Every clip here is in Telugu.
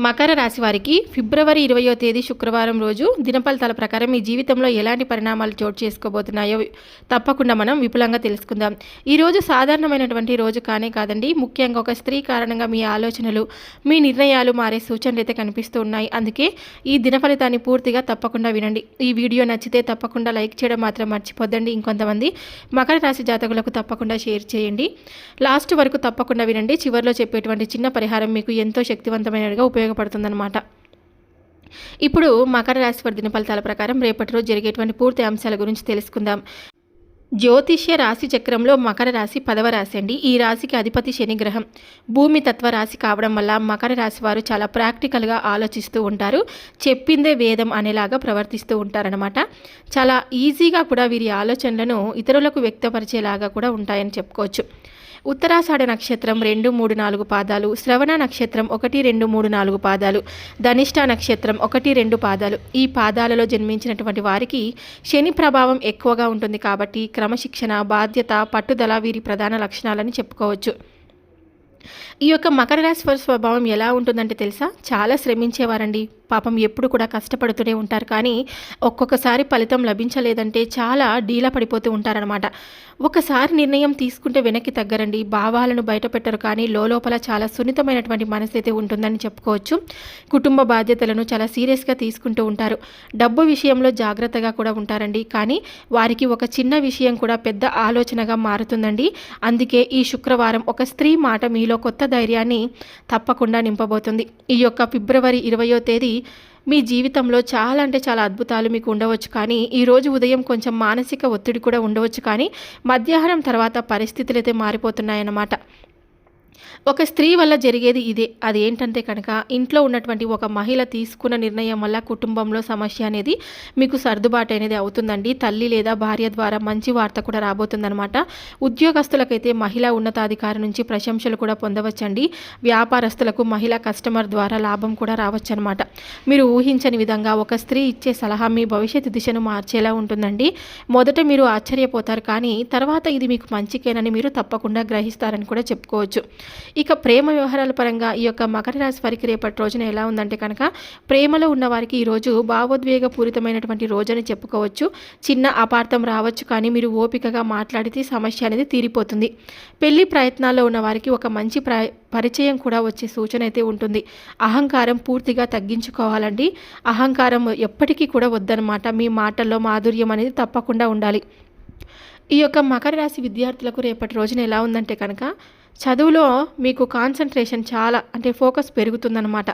మకర రాశి వారికి ఫిబ్రవరి 20వ తేదీ శుక్రవారం రోజు దినఫలితాల ప్రకారం మీ జీవితంలో ఎలాంటి పరిణామాలు చోటు చేసుకోబోతున్నాయో తప్పకుండా మనం విపులంగా తెలుసుకుందాం. ఈ రోజు సాధారణమైనటువంటి రోజు కానే కాదండి. ముఖ్యంగా ఒక స్త్రీ కారణంగా మీ ఆలోచనలు, మీ నిర్ణయాలు మారే సూచనలు అయితే కనిపిస్తూ ఉన్నాయి. అందుకే ఈ దినఫలితాన్ని పూర్తిగా తప్పకుండా వినండి. ఈ వీడియో నచ్చితే తప్పకుండా లైక్ చేయడం మాత్రం మర్చిపోద్దండి. ఇంకొంతమంది మకర రాశి జాతకులకు తప్పకుండా షేర్ చేయండి. లాస్ట్ వరకు తప్పకుండా వినండి. చివరిలో చెప్పేటువంటి చిన్న పరిహారం మీకు ఎంతో శక్తివంతమైనదిగా ఉపయోగపడుతుందన్నమాట. ఇప్పుడు మకర రాశి వారి దిన ఫలితాల ప్రకారం రేపటి రోజు జరిగేటువంటి పూర్తి అంశాల గురించి తెలుసుకుందాం. జ్యోతిష్య రాశి చక్రంలో మకర రాశి 10వ రాశి అండి. ఈ రాశికి అధిపతి శని గ్రహం. భూమి తత్వ రాశి కావడం వల్ల మకర రాశి వారు చాలా ప్రాక్టికల్గా ఆలోచిస్తూ ఉంటారు. చెప్పిందే వేదం అనేలాగా ప్రవర్తిస్తూ ఉంటారనమాట. చాలా ఈజీగా కూడా వీరి ఆలోచనలను ఇతరులకు వ్యక్తపరిచేలాగా కూడా ఉంటాయని చెప్పుకోవచ్చు. ఉత్తరాషాఢ నక్షత్రం 2, 3, 4 పాదాలు, శ్రవణ నక్షత్రం 1, 2, 3, 4 పాదాలు, ధనిష్ట నక్షత్రం 1, 2 పాదాలు. ఈ పాదాలలో జన్మించినటువంటి వారికి శని ప్రభావం ఎక్కువగా ఉంటుంది కాబట్టి క్రమశిక్షణ, బాధ్యత, పట్టుదల వీరి ప్రధాన లక్షణాలని చెప్పుకోవచ్చు. ఈ యొక్క మకర రాశి వారి స్వభావం ఎలా ఉంటుందంటే తెలుసా, చాలా శ్రమించేవారండి. పాపం ఎప్పుడు కూడా కష్టపడుతూనే ఉంటారు. కానీ ఒక్కొక్కసారి ఫలితం లభించలేదంటే చాలా డీలా పడిపోతూ ఉంటారనమాట. ఒకసారి నిర్ణయం తీసుకుంటే వెనక్కి తగ్గరండి. భావాలను బయట పెట్టరు, కానీ లోపల చాలా సున్నితమైనటువంటి మనసు అయితే ఉంటుందని చెప్పుకోవచ్చు. కుటుంబ బాధ్యతలను చాలా సీరియస్గా తీసుకుంటూ ఉంటారు. డబ్బు విషయంలో జాగ్రత్తగా కూడా ఉంటారండి. కానీ వారికి ఒక చిన్న విషయం కూడా పెద్ద ఆలోచనగా మారుతుందండి. అందుకే ఈ శుక్రవారం ఒక స్త్రీ మాట మీలో కొత్త ధైర్యాన్ని తప్పకుండా నింపబోతుంది. ఈ యొక్క ఫిబ్రవరి 20వ తేదీ మీ జీవితంలో చాలా అంటే చాలా అద్భుతాలు మీకు ఉండవచ్చు. కానీ ఈరోజు ఉదయం కొంచెం మానసిక ఒత్తిడి కూడా ఉండవచ్చు. కానీ మధ్యాహ్నం తర్వాత పరిస్థితులు అయితే మారిపోతున్నాయన్నమాట. ఒక స్త్రీ వల్ల జరిగేది ఇదే. అది ఏంటంటే కనుక, ఇంట్లో ఉన్నటువంటి ఒక మహిళ తీసుకున్న నిర్ణయం వల్ల కుటుంబంలో సమస్య అనేది మీకు సర్దుబాటు అనేది అవుతుందండి. తల్లి లేదా భార్య ద్వారా మంచి వార్త కూడా రాబోతుందనమాట. ఉద్యోగస్తులకైతే మహిళా ఉన్నతాధికారి నుంచి ప్రశంసలు కూడా పొందవచ్చండి. వ్యాపారస్తులకు మహిళా కస్టమర్ ద్వారా లాభం కూడా రావచ్చు అనమాట. మీరు ఊహించని విధంగా ఒక స్త్రీ ఇచ్చే సలహా మీ భవిష్యత్తు దిశను మార్చేలా ఉంటుందండి. మొదట మీరు ఆశ్చర్యపోతారు, కానీ తర్వాత ఇది మీకు మంచికేనని మీరు తప్పకుండా గ్రహిస్తారని కూడా చెప్పుకోవచ్చు. ఇక ప్రేమ వ్యవహారాల పరంగా ఈ యొక్క మకర రాశి వారికి రేపటి రోజున ఎలా ఉందంటే కనుక, ప్రేమలో ఉన్న వారికి ఈరోజు భావోద్వేగపూరితమైనటువంటి రోజని చెప్పుకోవచ్చు. చిన్న అపార్థం రావచ్చు, కానీ మీరు ఓపికగా మాట్లాడితే సమస్య అనేది తీరిపోతుంది. పెళ్లి ప్రయత్నాల్లో ఉన్న వారికి ఒక మంచి పరిచయం కూడా వచ్చే సూచన అయితే ఉంటుంది. అహంకారం పూర్తిగా తగ్గించుకోవాలండి. అహంకారం ఎప్పటికీ కూడా వద్దనమాట. మీ మాటల్లో మాధుర్యం అనేది తప్పకుండా ఉండాలి. ఈ యొక్క మకర రాశి విద్యార్థులకు రేపటి రోజున ఎలా ఉందంటే కనుక, చదువులో మీకు కాన్సన్ట్రేషన్ చాలా అంటే ఫోకస్ పెరుగుతుందన్నమాట.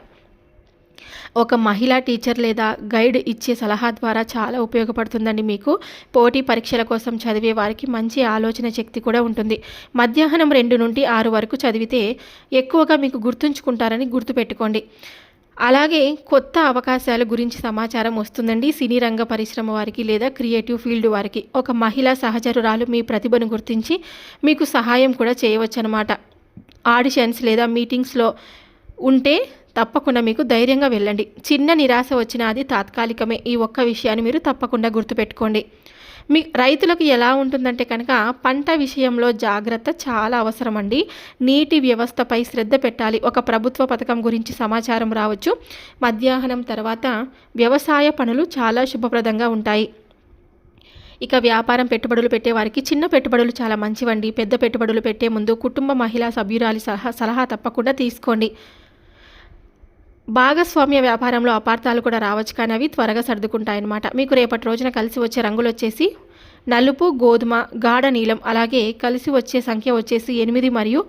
ఒక మహిళా టీచర్ లేదా గైడ్ ఇచ్చే సలహా ద్వారా చాలా ఉపయోగపడుతుందండి. మీకు పోటీ పరీక్షల కోసం చదివే వారికి మంచి ఆలోచన శక్తి కూడా ఉంటుంది. మధ్యాహ్నం 2 నుండి 6 వరకు చదివితే ఎక్కువగా మీకు గుర్తుంచుకుంటారని గుర్తుపెట్టుకోండి. అలాగే కొత్త అవకాశాల గురించి సమాచారం వస్తుందండి. సినీ రంగ పరిశ్రమ వారికి లేదా క్రియేటివ్ ఫీల్డ్ వారికి ఒక మహిళా సహచరురాలు మీ ప్రతిభను గుర్తించి మీకు సహాయం కూడా చేయవచ్చు అనమాట. ఆడిషన్స్ లేదా మీటింగ్స్లో ఉంటే తప్పకుండా మీకు ధైర్యంగా వెళ్ళండి. చిన్న నిరాశ వచ్చినా అది తాత్కాలికమే. ఈ ఒక్క విషయాన్ని మీరు తప్పకుండా గుర్తుపెట్టుకోండి. మీ రైతులకు ఎలా ఉంటుందంటే కనుక, పంట విషయంలో జాగ్రత్త చాలా అవసరం అండి. నీటి వ్యవస్థపై శ్రద్ధ పెట్టాలి. ఒక ప్రభుత్వ పథకం గురించి సమాచారం రావచ్చు. మధ్యాహ్నం తర్వాత వ్యవసాయ పనులు చాలా శుభప్రదంగా ఉంటాయి. ఇక వ్యాపారం పెట్టుబడులు పెట్టే వారికి చిన్న పెట్టుబడులు చాలా మంచివండి. పెద్ద పెట్టుబడులు పెట్టే ముందు కుటుంబ మహిళా సభ్యురాలి సలహా తప్పకుండా తీసుకోండి. భాగస్వామ్య వ్యాపారంలో అపార్థాలు కూడా రావచ్చు, కానీ అవి త్వరగా సర్దుకుంటాయన్నమాట. మీకు రేపటి రోజున కలిసి వచ్చే రంగులు వచ్చేసి నలుపు, గోధుమ, గాఢ నీలం. అలాగే కలిసి వచ్చే సంఖ్య వచ్చేసి 8 మరియు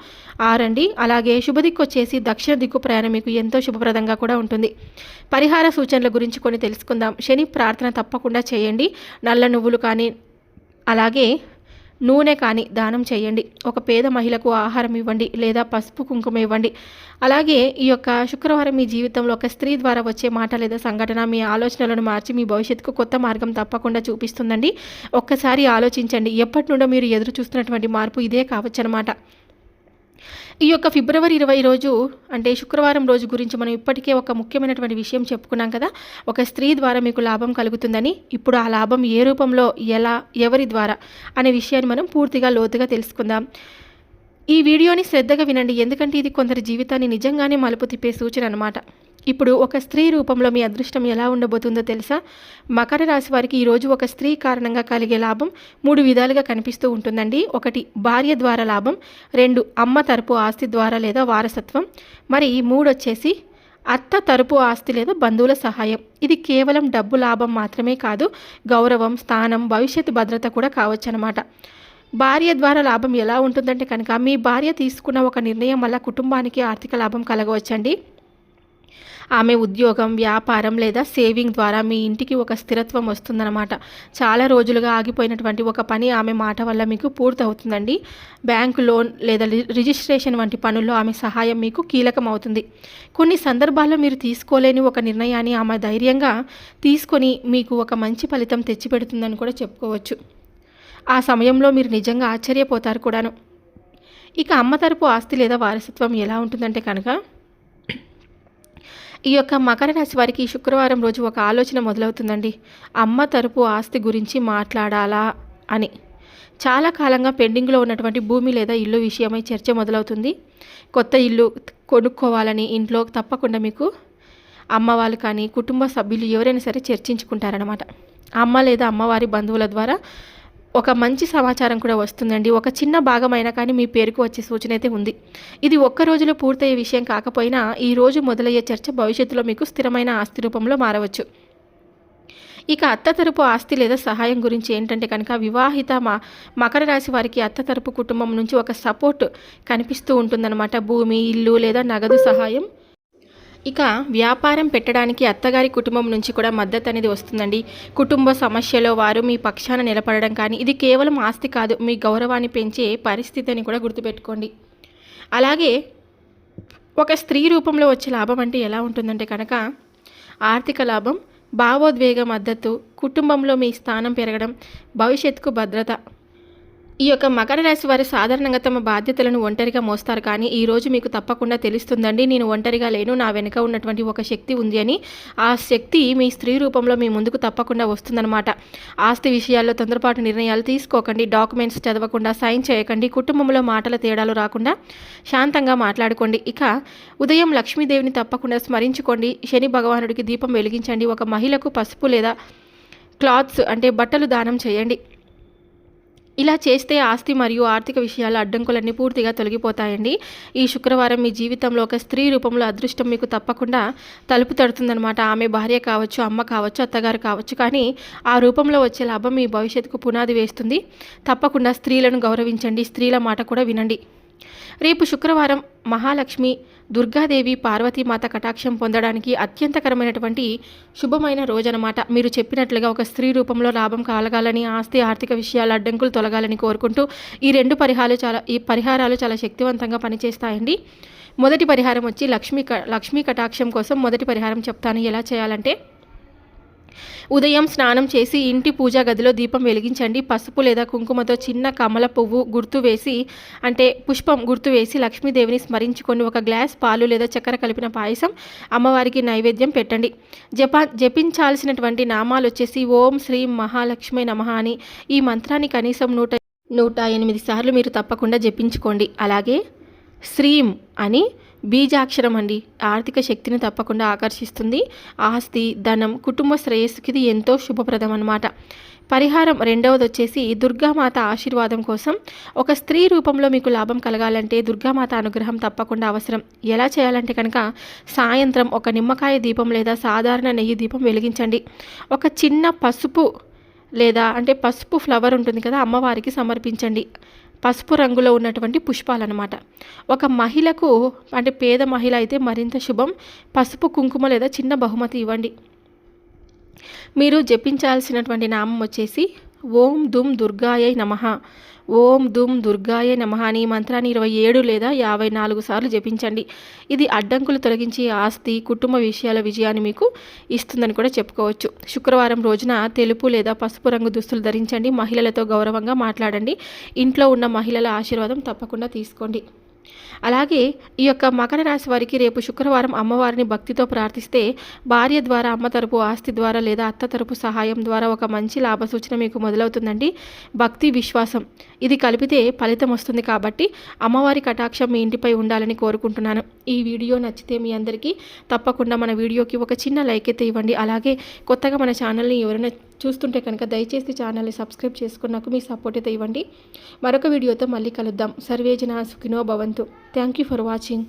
6 అండి. అలాగే శుభదిక్కు వచ్చేసి దక్షిణ దిక్కు ప్రయాణం మీకు ఎంతో శుభప్రదంగా కూడా ఉంటుంది. పరిహార సూచనల గురించి కొన్ని తెలుసుకుందాం. శని ప్రార్థన తప్పకుండా చేయండి. నల్ల నువ్వులు కానీ అలాగే నూనె కానీ దానం చేయండి. ఒక పేద మహిళకు ఆహారం ఇవ్వండి లేదా పసుపు కుంకుమ ఇవ్వండి. అలాగే ఈ యొక్క శుక్రవారం మీ జీవితంలో ఒక స్త్రీ ద్వారా వచ్చే మాట లేదా సంఘటన మీ ఆలోచనలను మార్చి మీ భవిష్యత్తుకు కొత్త మార్గం తప్పకుండా చూపిస్తుందండి. ఒక్కసారి ఆలోచించండి. ఎప్పటి నుండో మీరు ఎదురు చూస్తున్నటువంటి మార్పు ఇదే కావచ్చు అనమాట. ఈ యొక్క ఫిబ్రవరి 20 రోజు అంటే శుక్రవారం రోజు గురించి మనం ఇప్పటికే ఒక ముఖ్యమైనటువంటి విషయం చెప్పుకున్నాం కదా. ఒక స్త్రీ ద్వారా మీకు లాభం కలుగుతుందని. ఇప్పుడు ఆ లాభం ఏ రూపంలో, ఎలా, ఎవరి ద్వారా అనే విషయాన్ని మనం పూర్తిగా లోతుగా తెలుసుకుందాం. ఈ వీడియోని శ్రద్ధగా వినండి, ఎందుకంటే ఇది కొందరి జీవితాన్ని నిజంగానే మలుపు తిప్పే సూచన అన్నమాట. ఇప్పుడు ఒక స్త్రీ రూపంలో మీ అదృష్టం ఎలా ఉండబోతుందో తెలుసా? మకర రాశి వారికి ఈరోజు ఒక స్త్రీ కారణంగా కలిగే లాభం 3 విధాలుగా కనిపిస్తూ ఉంటుందండి. 1 భార్య ద్వారా లాభం, 2 అమ్మ తరపు ఆస్తి ద్వారా లేదా వారసత్వం, మరి 3 వచ్చేసి అత్త తరపు ఆస్తి లేదా బంధువుల సహాయం. ఇది కేవలం డబ్బు లాభం మాత్రమే కాదు, గౌరవం, స్థానం, భవిష్యత్తు భద్రత కూడా కావచ్చు అనమాట. భార్య ద్వారా లాభం ఎలా ఉంటుందంటే కనుక, మీ భార్య తీసుకున్న ఒక నిర్ణయం వల్ల కుటుంబానికి ఆర్థిక లాభం కలగవచ్చండి. ఆమె ఉద్యోగం, వ్యాపారం లేదా సేవింగ్ ద్వారా మీ ఇంటికి ఒక స్థిరత్వం వస్తుందన్నమాట. చాలా రోజులుగా ఆగిపోయినటువంటి ఒక పని ఆమె మాట వల్ల మీకు పూర్తవుతుందండి. బ్యాంకు లోన్ లేదా రిజిస్ట్రేషన్ వంటి పనుల్లో ఆమె సహాయం మీకు కీలకం అవుతుంది. కొన్ని సందర్భాల్లో మీరు తీసుకోలేని ఒక నిర్ణయాన్ని ఆమె ధైర్యంగా తీసుకొని మీకు ఒక మంచి ఫలితం తెచ్చిపెడుతుందని కూడా చెప్పుకోవచ్చు. ఆ సమయంలో మీరు నిజంగా ఆశ్చర్యపోతారు కూడాను. ఇక అమ్మ తరపు ఆస్తి లేదా వారసత్వం ఎలా ఉంటుందంటే కనుక, ఈ యొక్క మకర రాశి వారికి శుక్రవారం రోజు ఒక ఆలోచన మొదలవుతుందండి. అమ్మ తరపు ఆస్తి గురించి మాట్లాడాలా అని. చాలా కాలంగా పెండింగ్లో ఉన్నటువంటి భూమి లేదా ఇల్లు విషయమై చర్చ మొదలవుతుంది. కొత్త ఇల్లు కొనుక్కోవాలని ఇంట్లో తప్పకుండా మీకు అమ్మ వాళ్ళు కానీ కుటుంబ సభ్యులు ఎవరైనా సరే చర్చించుకుంటారనమాట. అమ్మ లేదా అమ్మవారి బంధువుల ద్వారా ఒక మంచి సమాచారం కూడా వస్తుందండి. ఒక చిన్న భాగమైనా కానీ మీ పేరుకు వచ్చే సూచన అయితే ఉంది. ఇది ఒక్క రోజులో పూర్తయ్యే విషయం కాకపోయినా ఈ రోజు మొదలయ్యే చర్చ భవిష్యత్తులో మీకు స్థిరమైన ఆస్తి రూపంలో మారవచ్చు. ఇక అత్త తరపు ఆస్తి లేదా సహాయం గురించి ఏంటంటే కనుక, వివాహిత మకర రాశి వారికి అత్త తరపు కుటుంబం నుంచి ఒక సపోర్ట్ కనిపిస్తూ ఉంటుందన్నమాట. భూమి, ఇల్లు లేదా నగదు సహాయం. ఇక వ్యాపారం పెట్టడానికి అత్తగారి కుటుంబం నుంచి కూడా మద్దతు అనేది వస్తుందండి. కుటుంబ సమస్యలో వారు మీ పక్షాన నిలబడడం కానీ, ఇది కేవలం ఆస్తి కాదు, మీ గౌరవాన్ని పెంచే పరిస్థితి అని కూడా గుర్తుపెట్టుకోండి. అలాగే ఒక స్త్రీ రూపంలో వచ్చే లాభం అంటే ఎలా ఉంటుందంటే కనుక, ఆర్థిక లాభం, భావోద్వేగ మద్దతు, కుటుంబంలో మీ స్థానం పెరగడం, భవిష్యత్తుకు భద్రత. ఈ యొక్క మకర రాశి వారు సాధారణంగా తమ బాధ్యతలను ఒంటరిగా మోస్తారు, కానీ ఈరోజు మీకు తప్పకుండా తెలుస్తుందండి, నేను ఒంటరిగా లేను, నా వెనుక ఉన్నటువంటి ఒక శక్తి ఉంది అని. ఆ శక్తి మీ స్త్రీ రూపంలో మీ ముందుకు తప్పకుండా వస్తుందన్నమాట. ఆస్తి విషయాల్లో తొందరపాటు నిర్ణయాలు తీసుకోకండి. డాక్యుమెంట్స్ చదవకుండా సైన్ చేయకండి. కుటుంబంలో మాటల తేడాలు రాకుండా శాంతంగా మాట్లాడుకోండి. ఇక ఉదయం లక్ష్మీదేవిని తప్పకుండా స్మరించుకోండి. శని భగవానుడికి దీపం వెలిగించండి. ఒక మహిళకు పసుపు లేదా క్లాత్స్ అంటే బట్టలు దానం చేయండి. ఇలా చేస్తే ఆస్తి మరియు ఆర్థిక విషయాల అడ్డంకులన్నీ పూర్తిగా తొలగిపోతాయండి. ఈ శుక్రవారం మీ జీవితంలో ఒక స్త్రీ రూపంలో అదృష్టం మీకు తప్పకుండా తలుపు తడుతుందనమాట. ఆమె భార్య కావచ్చు, అమ్మ కావచ్చు, అత్తగారు కావచ్చు, కానీ ఆ రూపంలో వచ్చే లాభం మీ భవిష్యత్తుకు పునాది వేస్తుంది. తప్పకుండా స్త్రీలను గౌరవించండి. స్త్రీల మాట కూడా వినండి. రేపు శుక్రవారం మహాలక్ష్మి, దుర్గాదేవి, పార్వతీమాత కటాక్షం పొందడానికి అత్యంతకరమైనటువంటి శుభమైన రోజనమాట. మీరు చెప్పినట్లుగా ఒక స్త్రీ రూపంలో లాభం కలగాలని, ఆస్తి ఆర్థిక విషయాల అడ్డంకులు తొలగాలని కోరుకుంటూ ఈ పరిహారాలు చాలా శక్తివంతంగా పనిచేస్తాయండి. మొదటి పరిహారం వచ్చి లక్ష్మీ కటాక్షం కోసం మొదటి పరిహారం చెప్తాను. ఎలా చేయాలంటే, ఉదయం స్నానం చేసి ఇంటి పూజా గదిలో దీపం వెలిగించండి. పసుపు లేదా కుంకుమతో చిన్న కమల పువ్వు గుర్తు వేసి, అంటే పుష్పం గుర్తు వేసి లక్ష్మీదేవిని స్మరించుకొని ఒక గ్లాస్ పాలు లేదా చక్కెర కలిపిన పాయసం అమ్మవారికి నైవేద్యం పెట్టండి. జపించాల్సినటువంటి నామాలు వచ్చేసి ఓం శ్రీ మహాలక్ష్మి నమః అని. ఈ మంత్రాన్ని కనీసం 108 సార్లు మీరు తప్పకుండా జపించుకోండి. అలాగే శ్రీం అని బీజాక్షరం అండి, ఆర్థిక శక్తిని తప్పకుండా ఆకర్షిస్తుంది. ఆస్తి, ధనం, కుటుంబ శ్రేయస్సుకి ఇది ఎంతో శుభప్రదం అన్నమాట. పరిహారం రెండవది వచ్చేసి దుర్గామాత ఆశీర్వాదం కోసం. ఒక స్త్రీ రూపంలో మీకు లాభం కలగాలంటే దుర్గామాత అనుగ్రహం తప్పకుండా అవసరం. ఎలా చేయాలంటే కనుక, సాయంత్రం ఒక నిమ్మకాయ దీపం లేదా సాధారణ నెయ్యి దీపం వెలిగించండి. ఒక చిన్న పసుపు లేదా అంటే పసుపు ఫ్లవర్ ఉంటుంది కదా, అమ్మవారికి సమర్పించండి. పసుపు రంగులో ఉన్నటువంటి పుష్పాలన్నమాట. ఒక మహిళకు అంటే పేద మహిళ అయితే మరింత శుభం. పసుపు, కుంకుమ లేదా చిన్న బహుమతి ఇవ్వండి. మీరు జపించాల్సినటువంటి నామం వచ్చేసి ఓం దుమ్ దుర్గాయై నమః. ఓం దుమ్ దుర్గాయై నమః అని మంత్రాన్ని 27 లేదా 54 సార్లు జపించండి. ఇది అడ్డంకులు తొలగించి ఆస్తి, కుటుంబ విషయాల విజయాన్ని మీకు ఇస్తుందని కూడా చెప్పుకోవచ్చు. శుక్రవారం రోజున తెలుపు లేదా పసుపు రంగు దుస్తులు ధరించండి. మహిళలతో గౌరవంగా మాట్లాడండి. ఇంట్లో ఉన్న మహిళల ఆశీర్వాదం తప్పకుండా తీసుకోండి. అలాగే ఈ యొక్క మకర రాశి వారికి రేపు శుక్రవారం అమ్మవారిని భక్తితో ప్రార్థిస్తే భార్య ద్వారా, అమ్మ తరపు ఆస్తి ద్వారా లేదా అత్త తరపు సహాయం ద్వారా ఒక మంచి లాభ సూచన మీకు మొదలవుతుందండి. భక్తి, విశ్వాసం ఇది కలిపితే ఫలితం వస్తుంది కాబట్టి అమ్మవారి కటాక్షం మీ ఇంటిపై ఉండాలని కోరుకుంటున్నాను. ఈ వీడియో నచ్చితే మీ అందరికీ తప్పకుండా మన వీడియోకి ఒక చిన్న లైక్ అయితే ఇవ్వండి. అలాగే కొత్తగా మన ఛానల్ని ఎవరైనా చూస్తుంటే కనుక దయచేసి ఛానల్ని సబ్స్క్రైబ్ చేసుకున్నాక మీ సపోర్ట్ అయితే ఇవ్వండి. మరొక వీడియోతో మళ్ళీ కలుద్దాం. సర్వేజన సుఖినో భవంతు. Thank you for watching.